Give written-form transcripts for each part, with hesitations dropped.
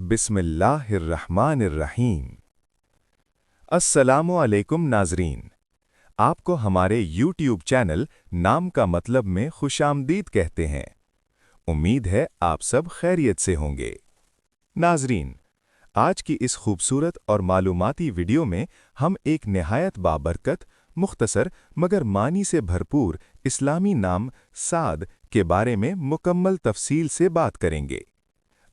बिस्मिल्लाहिर्रहमानिर्रहीम। अस्सलामु अलैकुम नाज़रीन, आपको हमारे यूट्यूब चैनल नाम का मतलब में खुशामदीद कहते हैं। उम्मीद है आप सब खैरियत से होंगे। नाज़रीन, आज की इस खूबसूरत और मालूमाती वीडियो में हम एक निहायत बाबरकत, मुख्तसर मगर मानी से भरपूर इस्लामी नाम साद के बारे में मुकम्मल तफसील से बात करेंगे।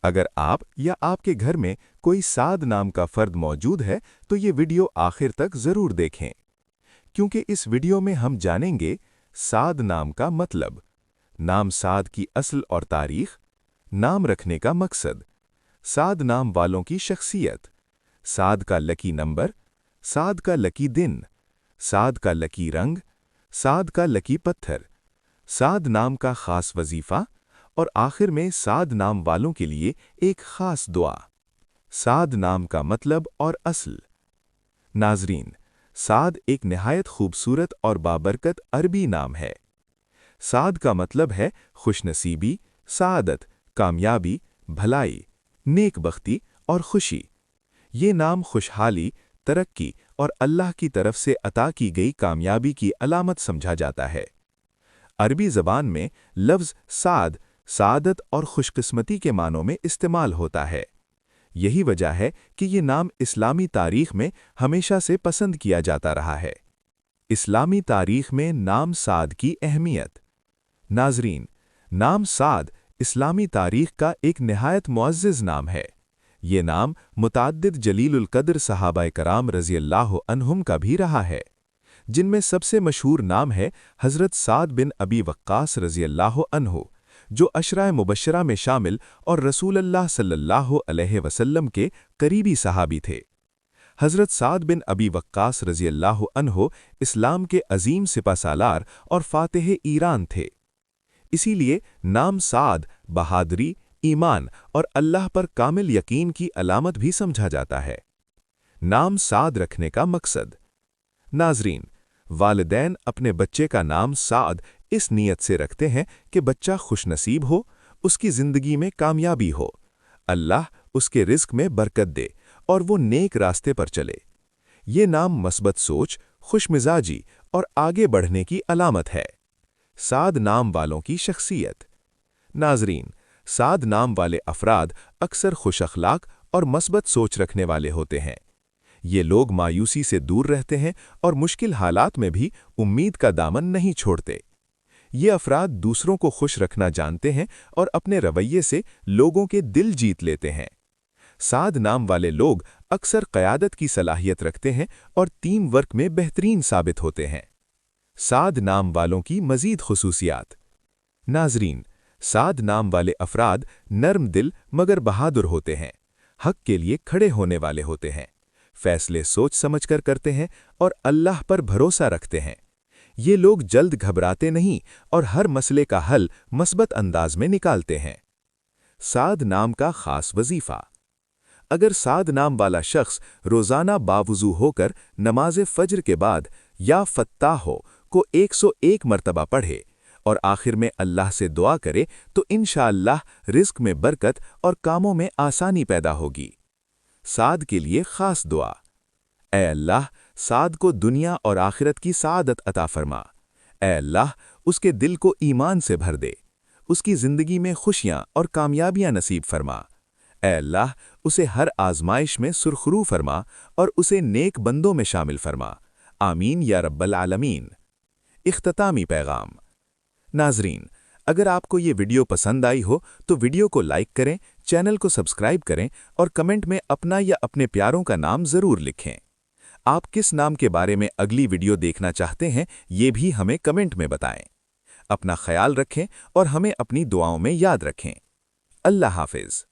अगर आप या आपके घर में कोई साद नाम का फ़र्द मौजूद है तो ये वीडियो आखिर तक ज़रूर देखें, क्योंकि इस वीडियो में हम जानेंगे साद नाम का मतलब, नाम साद की असल और तारीख़, नाम रखने का मकसद, साद नाम वालों की शख्सियत, साद का लकी नंबर, साद का लकी दिन, साद का लकी रंग, साद का लकी पत्थर, साद नाम का ख़ास वजीफ़ा और आखिर में साद नाम वालों के लिए एक ख़ास दुआ। साद नाम का मतलब और असल। नाज़रीन, साद एक निहायत खूबसूरत और बाबरकत अरबी नाम है। साद का मतलब है खुशनसीबी, सादत, कामयाबी, भलाई, नेकबख्ती और खुशी। ये नाम खुशहाली, तरक्की और अल्लाह की तरफ से अता की गई कामयाबी की अलामत समझा जाता है। अरबी ज़बान में लफ्ज़ साद सादत और खुशकिस्मती के मानों में इस्तेमाल होता है। यही वजह है कि ये नाम इस्लामी तारीख़ में हमेशा से पसंद किया जाता रहा है। इस्लामी तारीख़ में नाम साद की अहमियत। नाज़रीन, नाम साद इस्लामी तारीख़ का एक निहायत मुअज़्ज़ज़ नाम है। ये नाम मुतअद्दिद जलीलुल क़द्र सहाबाए कराम रज़ियल्लाहु अन्हुम का भी रहा है, जिनमें सबसे मशहूर नाम है हज़रत साद बिन अबी वक्कास रज़ियल्लाहु अन्हु, जो अशराए मुबश्शरा में शामिल और रसूलुल्लाह सल्लल्लाहु अलैहि वसल्लम के करीबी सहाबी थे। हज़रत साद बिन अबी वक्कास रज़ियल्लाहु अन्हु इस्लाम के अजीम सिपासालार और फ़ातिह ईरान थे। इसीलिए नाम साद बहादुरी, ईमान और अल्लाह पर कामिल यकीन की अलामत भी समझा जाता है। नाम साद रखने का मकसद। नाज़रीन, वालिदैन अपने बच्चे का नाम साद इस नीयत से रखते हैं कि बच्चा खुशनसीब हो, उसकी ज़िंदगी में कामयाबी हो, अल्लाह उसके रिज़्क़ में बरकत दे और वो नेक रास्ते पर चले। ये नाम मस्बत सोच, खुशमिजाजी और आगे बढ़ने की अलामत है। साद नाम वालों की शख्सियत। नाज़रीन, साद नाम वाले अफराद अक्सर खुश अखलाक और मस्बत सोच रखने वाले होते हैं। ये लोग मायूसी से दूर रहते हैं और मुश्किल हालात में भी उम्मीद का दामन नहीं छोड़ते। ये अफराद दूसरों को खुश रखना जानते हैं और अपने रवैये से लोगों के दिल जीत लेते हैं। साद नाम वाले लोग अक्सर क़यादत की सलाहियत रखते हैं और टीम वर्क में बेहतरीन साबित होते हैं। साद नाम वालों की मज़ीद खुसूसियात। नाज़रीन, साद नाम वाले अफराद नर्म दिल मगर बहादुर होते हैं, हक़ के लिए खड़े होने वाले होते हैं, फैसले सोच समझकर करते हैं और अल्लाह पर भरोसा रखते हैं। ये लोग जल्द घबराते नहीं और हर मसले का हल मस्बत अंदाज में निकालते हैं। साद नाम का ख़ास वजीफ़ा। अगर साद नाम वाला शख्स रोज़ाना बावुज़ू होकर नमाज फ़ज्र के बाद या फ़त्ताह हो को 101 मरतबा पढ़े और आखिर में अल्लाह से दुआ करे तो इंशाअल्लाह रिज़्क़ में बरकत और कामों में आसानी पैदा होगी। साद के लिए ख़ास दुआ। ऐ अल्लाह, साद को दुनिया और आखिरत की सादत अता फरमा। ऐ अल्लाह, उसके दिल को ईमान से भर दे, उसकी ज़िंदगी में खुशियाँ और कामयाबियाँ नसीब फरमा। ऐ अल्लाह, उसे हर आज़माइश में सुरखरू फरमा और उसे नेक बंदों में शामिल फरमा। आमीन या रब्बल आलमीन। इख्तितामी पैगाम। नाज़रीन, अगर आपको ये वीडियो पसंद आई हो तो वीडियो को लाइक करें, चैनल को सब्सक्राइब करें और कमेंट में अपना या अपने प्यारों का नाम ज़रूर लिखें। आप किस नाम के बारे में अगली वीडियो देखना चाहते हैं, ये भी हमें कमेंट में बताएं। अपना ख्याल रखें और हमें अपनी दुआओं में याद रखें। अल्लाह हाफ़िज़।